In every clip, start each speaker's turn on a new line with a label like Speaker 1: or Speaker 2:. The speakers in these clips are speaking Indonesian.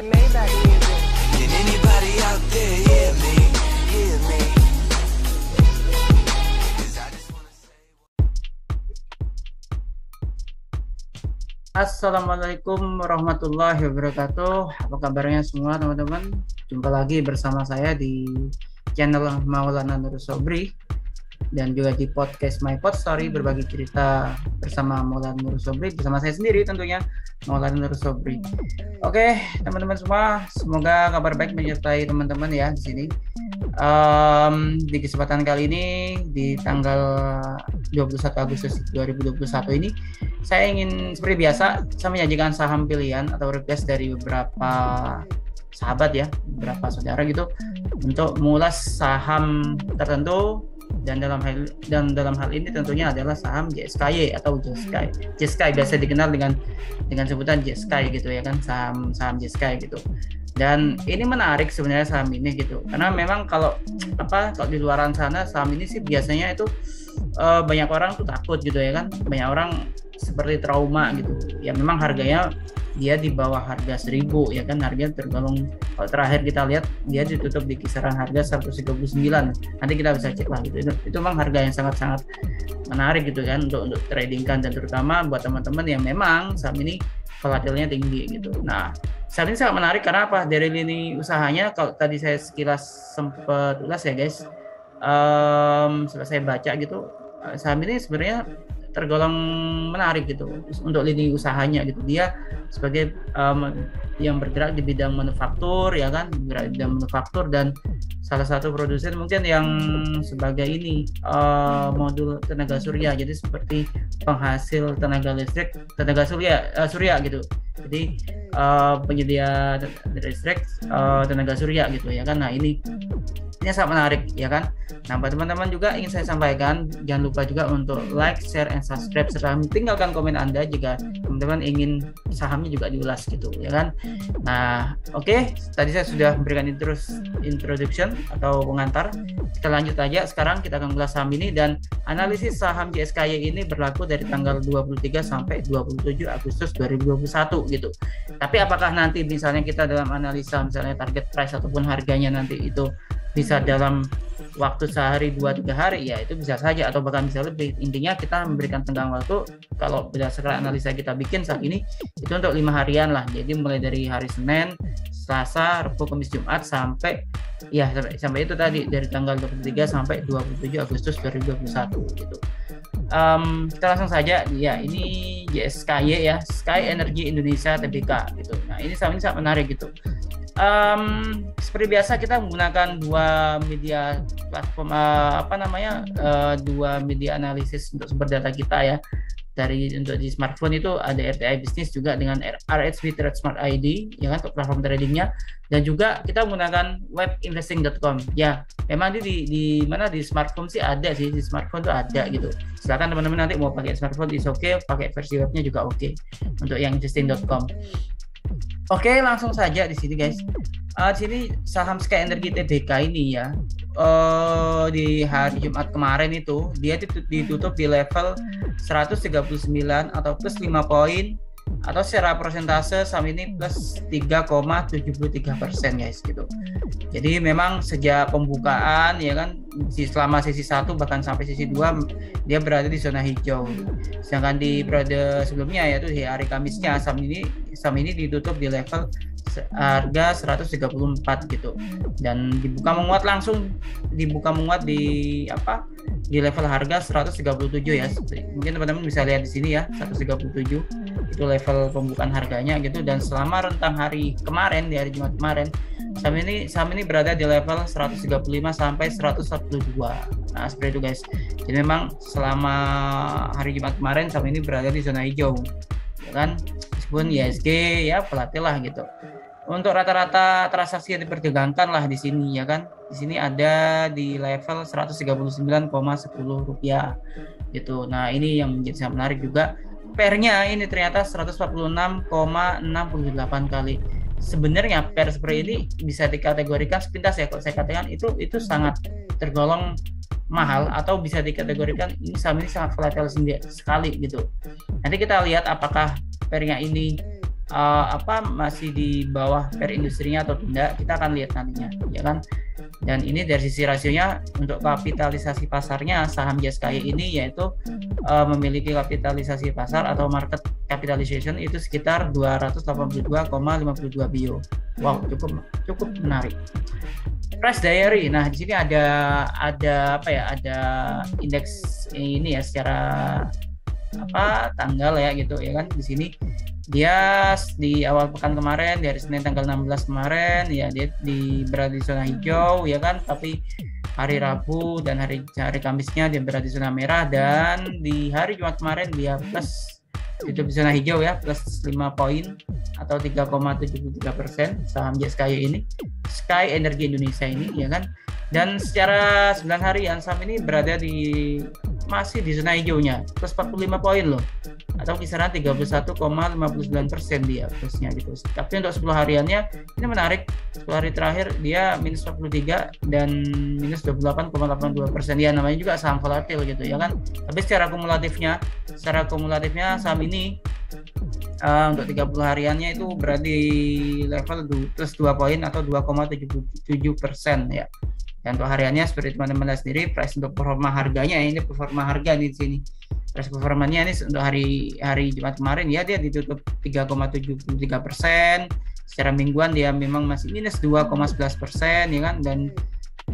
Speaker 1: Maybach music.
Speaker 2: Can anybody out there hear me? Hear me? 'Cause I just wanna say.
Speaker 3: Assalamualaikum warahmatullahi wabarakatuh. Apa kabarnya semua teman-teman? Jumpa lagi bersama saya di channel Maulana Nur Sobri dan juga di podcast My Pod Story, berbagi cerita bersama Maulana Nur Sobri, bersama saya sendiri tentunya, Maulana Nur Sobri. Oke, teman-teman semua, semoga kabar baik menyertai teman-teman ya di sini. Di kesempatan kali ini di tanggal 21 Agustus 2021 ini saya ingin seperti biasa saya menyajikan saham pilihan atau request dari beberapa sahabat ya, beberapa saudara gitu, untuk mengulas saham tertentu dan dalam hal ini tentunya adalah saham JSKY atau JSKY biasa dikenal dengan sebutan JSKY gitu ya kan, saham JSKY gitu. Dan ini menarik sebenarnya saham ini gitu, karena memang kalau di luaran sana saham ini sih biasanya itu banyak orang tuh takut gitu ya kan, banyak orang seperti trauma gitu ya. Memang harganya dia di bawah harga 1000 ya kan, harganya tergolong, kalau terakhir kita lihat dia ditutup di kisaran harga 139. Nanti kita bisa cek lah gitu. Itu memang harga yang sangat-sangat menarik gitu kan untuk tradingkan, dan terutama buat teman-teman yang memang saham ini volatilnya tinggi gitu. Nah, saham ini sangat menarik karena apa? Dari lini usahanya, kalau tadi saya sekilas sempat ulas ya guys, setelah saya baca gitu, saham ini sebenarnya tergolong menarik gitu untuk lini usahanya gitu. Dia sebagai yang bergerak di bidang manufaktur ya kan, bergerak di bidang manufaktur, dan salah satu produsen mungkin yang sebagai ini modul tenaga surya, jadi seperti penghasil tenaga listrik, tenaga surya gitu. Jadi penyedia listrik tenaga surya gitu ya kan. Nah, ini sangat menarik ya kan. Nah, buat teman-teman juga ingin saya sampaikan, jangan lupa juga untuk like, share, and subscribe, serta tinggalkan komen Anda jika teman-teman ingin sahamnya juga diulas gitu ya kan. Nah, oke, tadi saya sudah memberikan introduction atau pengantar. Kita lanjut aja, sekarang kita akan ulas saham ini, dan analisis saham JSKY ini berlaku dari tanggal 23 sampai 27 Agustus 2021 gitu. Tapi apakah nanti misalnya kita dalam analisa misalnya target price ataupun harganya nanti itu bisa dalam waktu sehari 2-3 hari, ya itu bisa saja, atau bahkan bisa lebih. Intinya kita memberikan tenggang waktu, kalau berdasarkan analisa kita bikin saat ini itu untuk 5 harian lah. Jadi mulai dari hari Senin, Selasa, Rabu, Kamis, Jumat sampai itu tadi dari tanggal 23 sampai 27 Agustus 2021 gitu. Kita langsung saja ya, ini JSKY ya, Sky Energy Indonesia Tbk gitu. Nah, ini sangat menarik gitu. Seperti biasa kita menggunakan dua media platform, dua media analisis untuk sumber data kita ya. Untuk di smartphone itu ada RTI Business juga dengan RHB Trade Smart ID ya kan, untuk platform tradingnya, dan juga kita menggunakan webinvesting.com ya. Memang di smartphone sih ada sih, di smartphone tuh ada gitu. Silakan teman-teman nanti mau pakai smartphone is oke, pakai versi webnya juga oke untuk yang investing.com. Oke, langsung saja di sini guys. Di sini saham Sky Energy Tbk ini ya, di hari Jumat kemarin itu dia ditutup di level 139 atau plus 5 poin, atau secara persentase saham ini plus 3,73% guys gitu. Jadi memang sejak pembukaan ya kan, selama sesi 1 bahkan sampai sesi 2 dia berada di zona hijau. Sedangkan di periode sebelumnya, yaitu di hari Kamisnya, saham ini ditutup di level harga 134 gitu, dan dibuka menguat di level harga 137 ya. Mungkin teman-teman bisa lihat di sini ya, 137 itu level pembukaan harganya gitu. Dan selama rentang hari kemarin, di hari Jumat kemarin, saham ini berada di level 135 sampai 142. Nah, seperti itu guys. Jadi memang selama hari Jumat kemarin saham ini berada di zona hijau ya kan, meskipun ISG ya volatil lah gitu. Untuk rata-rata transaksi yang diperdagangkan lah di sini ya kan, di sini ada di level 139,10 rupiah gitu. Nah, ini yang menjadi sangat menarik juga. Pairnya ini ternyata 146,68 kali. Sebenarnya pair seperti ini bisa dikategorikan sepintas ya, kalau saya katakan itu sangat tergolong mahal, atau bisa dikategorikan ini saham ini sangat volatil sekali gitu. Nanti kita lihat apakah pairnya ini masih di bawah perindustrinya atau tidak, kita akan lihat nantinya, ya kan. Dan ini dari sisi rasionya untuk kapitalisasi pasarnya saham JSKY ini yaitu memiliki kapitalisasi pasar atau market capitalization itu sekitar 282,52 bio. Wow, cukup menarik. Price diary. Nah, di sini ada indeks ini ya secara tanggal ya gitu ya kan. Di sini dia di awal pekan kemarin, di hari Senin tanggal 16 kemarin ya, dia berada di zona hijau ya kan, tapi hari Rabu dan hari Kamisnya dia berada di zona merah, dan di hari Jumat kemarin dia plus itu di zona hijau ya, plus 5 poin atau 3,73% saham JSKY ini, Sky Energi Indonesia ini ya kan. Dan secara 9 harian saham ini berada masih di zona hijaunya, plus 45 poin loh, atau kisaran 31,59% dia plusnya gitu. Tapi untuk 10 hariannya ini menarik, 10 hari terakhir dia minus 43 dan minus 28,82%. Ya namanya juga saham volatil gitu ya kan. Tapi secara kumulatifnya saham ini untuk 30 hariannya itu berada di level plus 2 poin atau 2,77% ya. Dan untuk hariannya seperti teman-teman lihat sendiri, price untuk performa harganya, ini performa harga di sini. Price performanya ini untuk hari Jumat kemarin ya, dia ditutup 3,73%. Secara mingguan dia memang masih minus 2,11% ya kan. Dan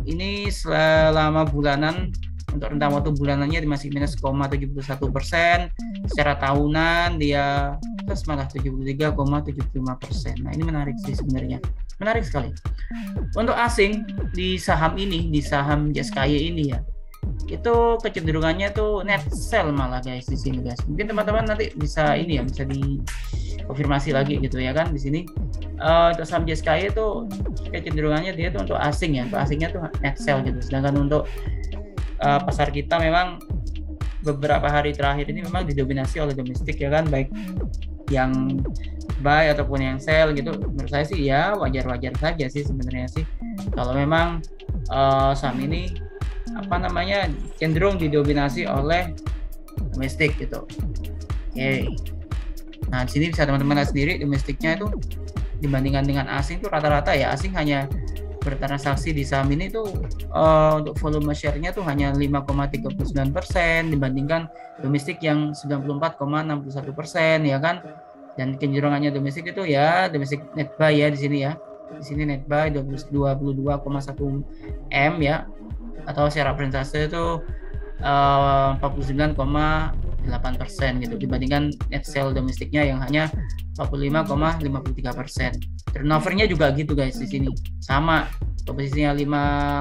Speaker 3: ini selama bulanan, untuk rentang waktu bulanannya masih minus 0,71%. Secara tahunan dia plus malah 73,75%. Nah, ini menarik sih sebenarnya. Menarik sekali. Untuk asing di saham JSKY ini ya, itu kecenderungannya tuh net sell malah guys di sini guys. Mungkin teman-teman nanti bisa dikonfirmasi lagi gitu ya kan di sini. Untuk saham JSKY itu kecenderungannya dia tuh untuk asing ya, untuk asingnya tuh net sell gitu. Sedangkan untuk pasar kita memang beberapa hari terakhir ini memang didominasi oleh domestik ya kan, baik yang buy ataupun yang sell gitu. Menurut saya sih ya wajar-wajar saja sih sebenarnya sih kalau memang saham ini cenderung didominasi oleh domestik gitu. Oke. Nah, di sini bisa teman-teman lihat sendiri domestiknya itu dibandingkan dengan asing tuh rata-rata ya, asing hanya bertransaksi di saham ini tuh untuk volume share-nya tuh hanya 5,39% dibandingkan domestik yang 94,61% ya kan. Dan kecenderungannya domestik itu ya domestik net buy ya di sini ya. Di sini net buy 22,1 M ya, atau secara persentase itu 49,8% gitu dibandingkan net sell domestiknya yang hanya 45,53%. Turnovernya juga gitu guys di sini. Sama posisinya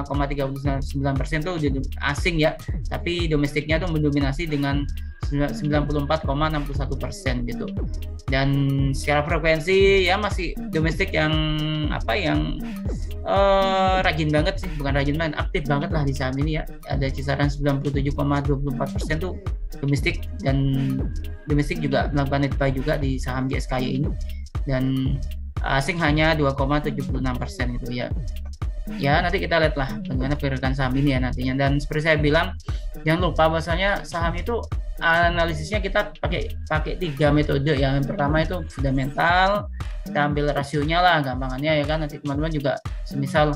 Speaker 3: 5,39% tuh asing ya, tapi domestiknya tuh mendominasi dengan 94,61% gitu. Dan secara frekuensi ya masih domestik yang rajin banget sih, bukan rajin banget, aktif banget lah di saham ini ya. Ada kisaran 97,24% tuh domestik, dan domestik juga melakukan net buy juga di saham JSKY ini, dan asing hanya 2,76% gitu ya. Ya nanti kita lihat lah bagaimana pergerakan saham ini ya nantinya. Dan seperti saya bilang, jangan lupa bahwasanya saham itu analisisnya kita pakai 3 metode. Yang pertama itu fundamental, kita ambil rasionya lah gampangannya ya kan. Nanti teman-teman juga semisal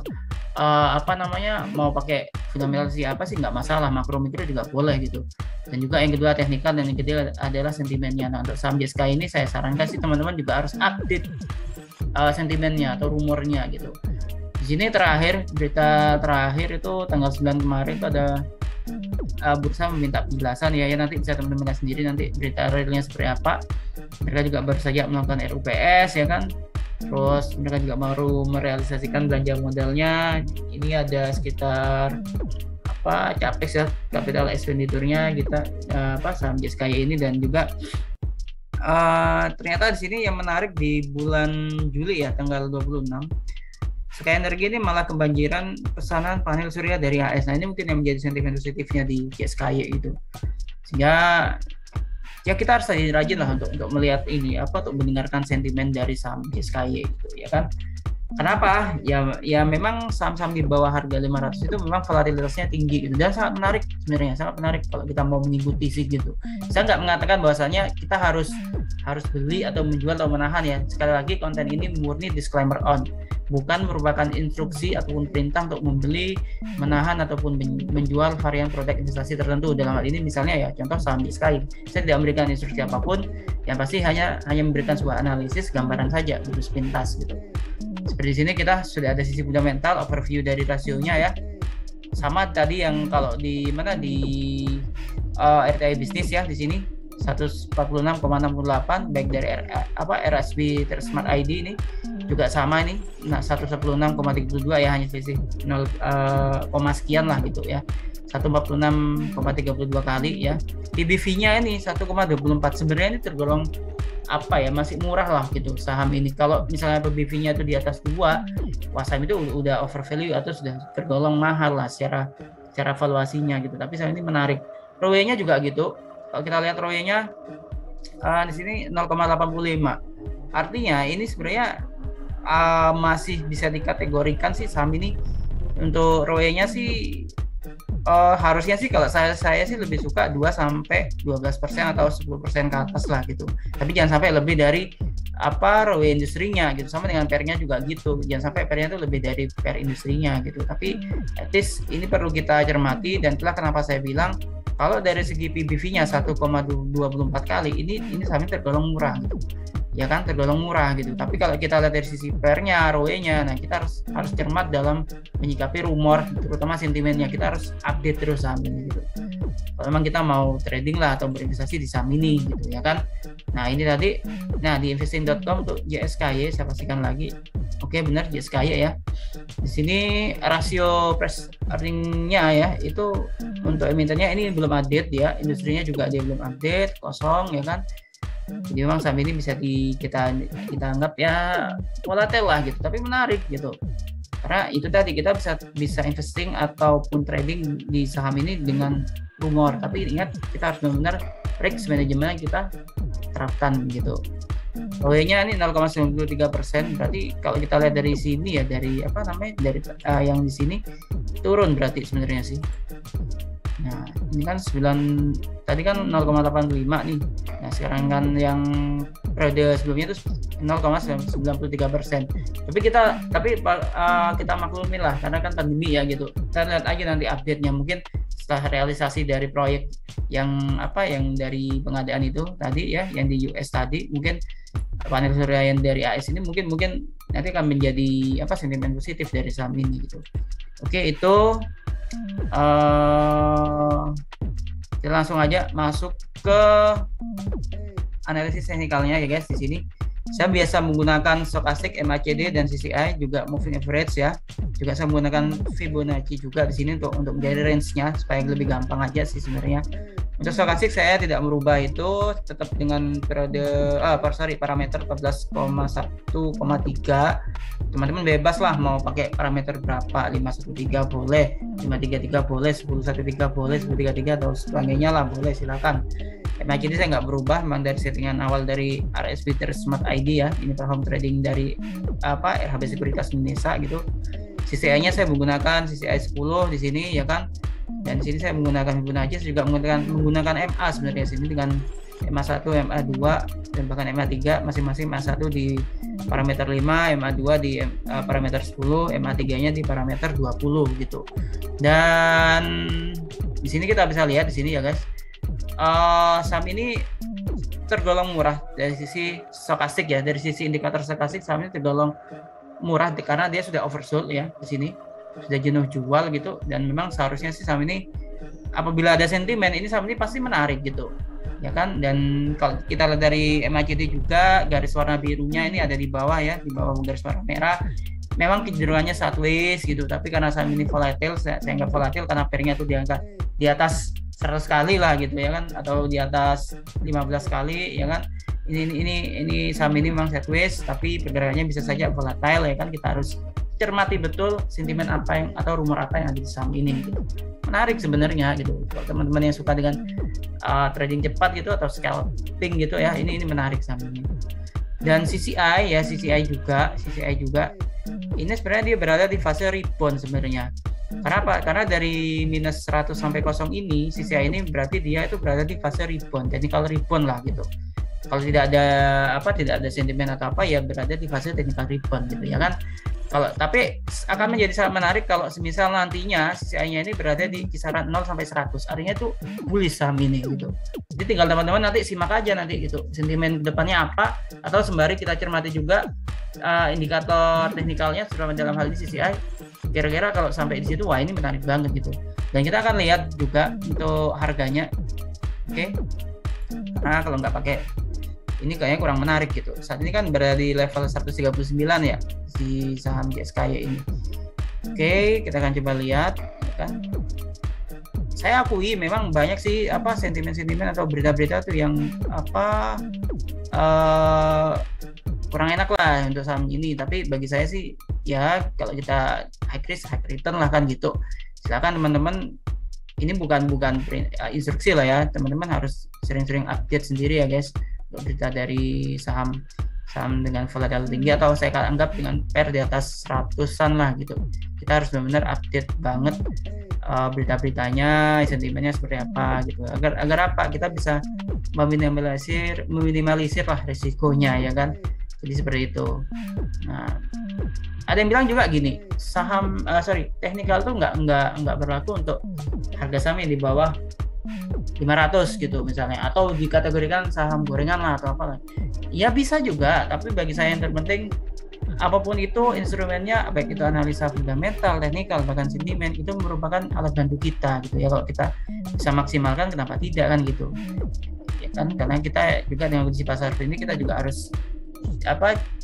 Speaker 3: mau pakai fundamental apa sih nggak masalah, makro mikro juga boleh gitu. Dan juga yang kedua teknikal, dan yang ketiga adalah sentimennya. Nah, untuk saham JSKY ini saya sarankan sih teman-teman juga harus update sentimennya atau rumornya gitu. Di sini berita terakhir itu tanggal 9 kemarin itu ada bursa meminta penjelasan ya, nanti bisa teman-teman lihat sendiri nanti berita realnya seperti apa. Mereka juga baru saja melakukan RUPS ya kan, terus mereka juga baru merealisasikan belanja modalnya. Ini ada sekitar capex ya, capital expenditure-nya kita saham JSKY ini. Dan juga ternyata di sini yang menarik di bulan Juli ya tanggal 26, Sky Energi ini malah kebanjiran pesanan panel surya dari AS. Nah, ini mungkin yang menjadi sentimen positifnya di JSKY itu. Sehingga ya kita harus rajin lah untuk melihat ini untuk mendengarkan sentimen dari saham JSKY itu ya kan. Kenapa? Ya memang saham-saham di bawah harga 500 itu memang volatilitasnya tinggi gitu. Dan sangat menarik sebenarnya, sangat menarik kalau kita mau mengikuti sih gitu. Saya nggak mengatakan bahwasanya kita harus harus beli atau menjual atau menahan ya. Sekali lagi konten ini murni disclaimer on, bukan merupakan instruksi ataupun perintah untuk membeli, menahan ataupun menjual varian produk investasi tertentu. Dalam hal ini misalnya ya contoh saham JSKY, saya tidak memberikan instruksi apapun, yang pasti hanya memberikan sebuah analisis gambaran saja gitu sepintas gitu. Seperti di sini kita sudah ada sisi fundamental, overview dari rasionya ya. Sama tadi yang kalau di mana di RTI bisnis ya di sini 146,68 baik dari RSB Smart ID ini juga sama ini 146,32 ya, hanya selisih 0, sekian lah gitu ya, 146,32 kali ya. PBV-nya ini 1,24, sebenarnya ini tergolong masih murah lah gitu saham ini. Kalau misalnya PBV-nya itu di atas 2, wah saham itu udah over value atau sudah tergolong mahal lah secara valuasinya gitu. Tapi saham ini menarik. ROE-nya juga gitu. Kalau kita lihat ROE-nya di sini 0,85. Artinya ini sebenarnya masih bisa dikategorikan sih saham ini untuk ROE-nya sih harusnya sih kalau saya sih lebih suka 2-12% atau 10% ke atas lah gitu. Tapi jangan sampai lebih dari ROE industrinya gitu. Sama dengan PER-nya juga gitu. Jangan sampai PER-nya itu lebih dari PER industrinya gitu. Tapi at least ini perlu kita cermati, dan itulah kenapa saya bilang kalau dari segi PBV-nya 1,24 kali ini sahamnya tergolong murah gitu. Ya kan, tergolong murah gitu. Tapi kalau kita lihat dari sisi PER-nya, ROE-nya, nah kita harus cermat dalam menyikapi rumor, terutama sentimennya. Kita harus update terus saham ini gitu. Kalau memang kita mau trading lah atau berinvestasi di saham ini gitu ya kan. Nah ini tadi, di investing.com untuk JSKY saya pastikan lagi. Oke, benar JSKY ya. Di sini rasio price earning-nya ya itu untuk emitennya ini belum update ya, industrinya juga dia belum update, kosong ya kan. Jadi memang saham ini bisa kita anggap ya volatile lah gitu, tapi menarik gitu. Karena itu tadi kita bisa investing ataupun trading di saham ini dengan rumor, tapi ingat kita harus benar-benar risk management kita terapkan gitu. ROE-nya ini 0,93%, berarti kalau kita lihat dari sini ya, dari yang di sini turun berarti sebenarnya sih. Nah, ini kan 9 tadi kan 0,85 nih. Nah, sekarang kan yang periode sebelumnya itu 0,93%. Tapi kita maklumin lah karena kan pandemi ya gitu. Kita lihat aja nanti update-nya, mungkin setelah realisasi dari proyek yang dari pengadaan itu tadi ya, yang di US tadi, mungkin panel surya yang dari AS ini mungkin nanti akan menjadi sentimen positif dari saham ini gitu. Oke, itu kita langsung aja masuk ke analisis teknikalnya ya guys. Di sini saya biasa menggunakan stokastik, MACD dan CCI, juga moving average ya. Juga saya menggunakan Fibonacci juga di sini untuk menjadi range-nya supaya lebih gampang aja sih sebenarnya. Untuk stokastik saya tidak merubah, itu tetap dengan parameter 14,1,3. Teman-teman bebas lah mau pakai parameter berapa, 513 boleh, 533 boleh, 1013 boleh, 1033 atau sebagainya lah boleh, silakan. MACD saya nggak berubah, memang dari settingan awal dari RSB Smart ID ya. Ini platform trading dari RHB Sekuritas Indonesia gitu. CCI-nya saya menggunakan CCI 10 di sini ya kan. Dan di sini saya menggunakan Fibonacci, juga menggunakan MA sebenarnya sini dengan MA1, MA2 dan bahkan MA3, masing-masing MA1 di parameter 5, MA2 di parameter 10, MA3-nya di parameter 20 gitu. Dan di sini kita bisa lihat di sini ya guys. Saham ini tergolong murah dari sisi stokastik ya, dari sisi indikator stokastik saham ini tergolong murah karena dia sudah oversold ya di sini, sudah jenuh jual gitu. Dan memang seharusnya sih saham ini apabila ada sentimen ini saham ini pasti menarik gitu ya kan. Dan kalau kita lihat dari MACD juga, garis warna birunya ini ada di bawah ya, di bawah garis warna merah. Memang kecenderungannya sideways gitu, tapi karena saham ini volatile, saya nggak volatile karena pairnya tuh diangkat di atas 100 kali lah gitu ya kan, atau di atas 15 kali ya kan. Ini saham ini memang sideways, tapi pergerakannya bisa saja volatile ya kan. Kita harus cermati betul sentimen atau rumor apa yang ada di saham ini gitu. Menarik sebenarnya gitu. Kalau teman-teman yang suka dengan trading cepat gitu atau scalping gitu ya, ini menarik saham ini. Dan CCI juga ini sebenarnya dia berada di fase rebound sebenarnya. Karena apa? Karena dari minus 100 sampai 0 ini, CCI ini berarti dia itu berada di fase rebound. Jadi kalau rebound lah gitu. Kalau tidak ada sentimen atau apa ya berada di fase technical rebound gitu ya kan. Tapi akan menjadi sangat menarik kalau semisal nantinya CCI-nya ini berada di kisaran 0 sampai 100. Artinya itu bullish saham ini gitu. Jadi tinggal teman-teman nanti simak aja nanti gitu. Sentimen depannya apa, atau sembari kita cermati juga indikator teknikalnya terutama dalam hal ini CCI. Kira-kira kalau sampai di situ wah ini menarik banget gitu. Dan kita akan lihat juga untuk harganya. Oke. Karena kalau nggak pakai ini kayaknya kurang menarik gitu. Saat ini kan berada di level 139 ya si saham JSKY ini. Oke, kita akan coba lihat kan. Saya akui memang banyak sih sentimen-sentimen atau berita-berita tuh yang kurang enak lah untuk saham ini, tapi bagi saya sih ya kalau kita high risk high return lah kan gitu. Silakan teman-teman, ini bukan instruksi lah ya, teman-teman harus sering-sering update sendiri ya guys. Berita dari saham dengan volatility tinggi atau saya anggap dengan pair di atas 100-an lah gitu. Kita harus benar-benar update banget berita-beritanya, sentimennya seperti apa gitu. Agar apa? Kita bisa meminimalisir lah risikonya ya kan. Jadi seperti itu. Nah, ada yang bilang juga gini, technical tuh nggak berlaku untuk harga saham yang di bawah 500 gitu misalnya, atau dikategorikan saham gorengan lah atau apa. Ya bisa juga, tapi bagi saya yang terpenting apapun itu instrumennya, baik itu analisa fundamental, teknikal, bahkan sentimen, itu merupakan alat bantu kita gitu ya. Kalau kita bisa maksimalkan, kenapa tidak kan gitu ya kan. Karena kita juga dengan kondisi pasar ini kita juga harus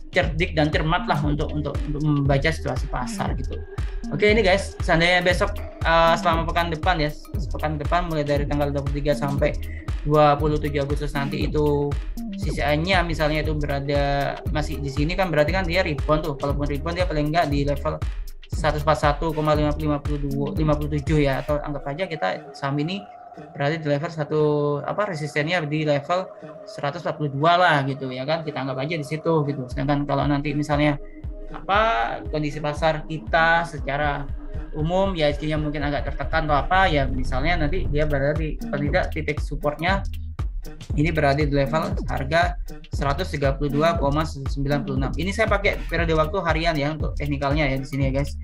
Speaker 3: cerdik dan cermat lah untuk membaca situasi pasar gitu. Oke, ini guys, seandainya besok selama pekan depan mulai dari tanggal 23 sampai 27 Agustus nanti itu CCI-nya misalnya itu berada masih di sini kan, berarti kan dia rebound tuh. Kalaupun rebound dia paling enggak di level 141,557 ya, atau anggap aja kita saham ini berarti di level resistennya di level 142 lah gitu ya kan, kita anggap aja di situ gitu. Sedangkan kalau nanti misalnya kondisi pasar kita secara umum ya ISG-nya mungkin agak tertekan atau apa ya, misalnya nanti dia berada di titik supportnya ini berada di level harga 132,96. Ini saya pakai periode waktu harian ya untuk teknikalnya ya di sini ya guys.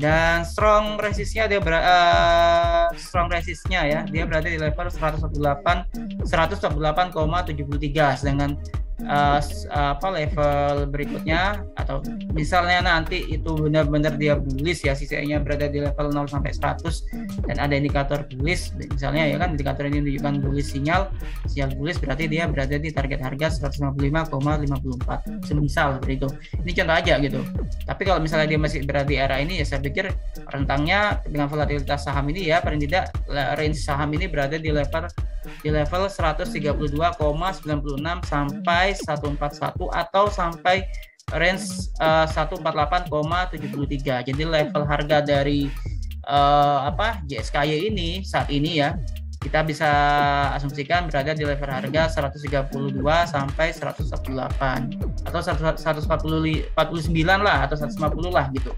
Speaker 3: Dan strong resistnya dia berada di level 148,73. Sedangkan level berikutnya, atau misalnya nanti itu benar-benar dia bullish ya, CCI-nya berada di level 0 sampai 100 dan ada indikator bullish misalnya ya kan, indikator ini menunjukkan bullish sinyal bullish, berarti dia berada di target harga 155,54 semisal seperti itu. Ini contoh aja gitu. Tapi kalau misalnya dia masih berada di era ini ya saya pikir rentangnya dengan volatilitas saham ini ya, paling tidak range saham ini berada di level 132,96 sampai 141 atau sampai range 148,73. Jadi level harga dari JSKY ini saat ini ya kita bisa asumsikan berada di level harga 132 sampai 148 atau 149 lah atau 150 lah gitu.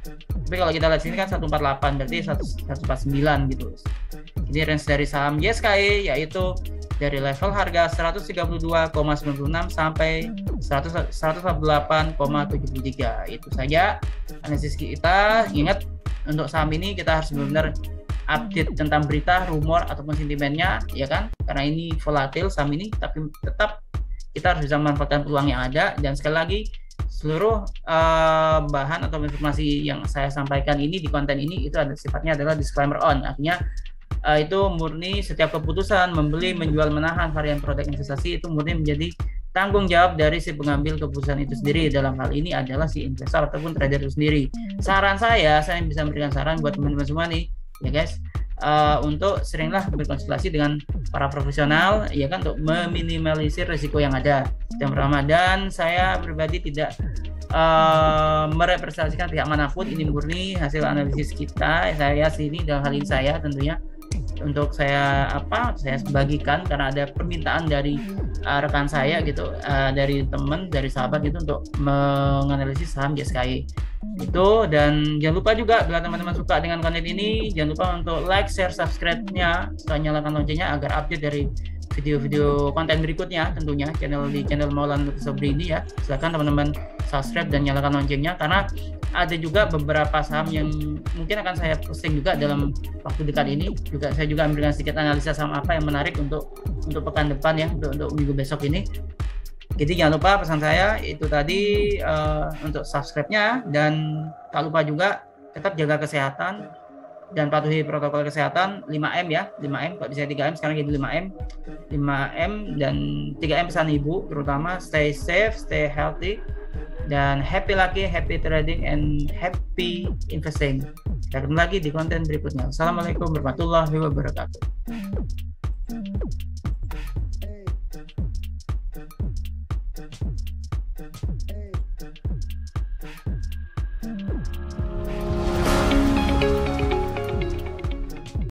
Speaker 3: Tapi kalau kita lihat sini kan 148 berarti 149 gitu. Ini range dari saham JSKY yaitu dari level harga 132,96 sampai 148,73. Itu saja analisis kita. Ingat, untuk saham ini kita harus benar-benar update tentang berita, rumor ataupun sentimennya ya kan, karena ini volatil saham ini, tapi tetap kita harus bisa memanfaatkan peluang yang ada. Dan sekali lagi, seluruh bahan atau informasi yang saya sampaikan ini di konten ini itu sifatnya adalah disclaimer on, artinya itu murni setiap keputusan membeli, menjual, menahan varian produk investasi itu murni menjadi tanggung jawab dari si pengambil keputusan itu sendiri. Dalam hal ini adalah si investor ataupun trader itu sendiri. Saran saya bisa memberikan saran buat teman-teman semua nih ya guys, untuk seringlah berkonsultasi dengan para profesional ya kan, untuk meminimalisir risiko yang ada. Yang pertama, dan saya pribadi tidak merepresentasikan pihak manapun, ini murni hasil analisis kita. Saya sini dalam hal ini saya tentunya untuk saya bagikan karena ada permintaan dari rekan saya gitu, dari teman, dari sahabat gitu, untuk menganalisis saham JSKY itu. Dan jangan lupa juga bila teman-teman suka dengan konten ini, jangan lupa untuk like, share, subscribe-nya, serta nyalakan loncengnya agar update dari video-video konten berikutnya tentunya di channel Maulana Nur Sobri ini ya. Silakan teman-teman subscribe dan nyalakan loncengnya, karena ada juga beberapa saham yang mungkin akan saya posting juga dalam waktu dekat ini. Saya juga memberikan sedikit analisa saham apa yang menarik untuk pekan depan ya, untuk minggu besok ini. Jadi jangan lupa pesan saya itu tadi untuk subscribe-nya, dan tak lupa juga tetap jaga kesehatan dan patuhi protokol kesehatan 5M ya, 5M, kok bisa 3M sekarang jadi 5M dan 3M pesan ibu, terutama stay safe, stay healthy, dan happy lucky, happy trading, and happy investing. Kita ketemu lagi di konten berikutnya. Assalamualaikum warahmatullahi wabarakatuh.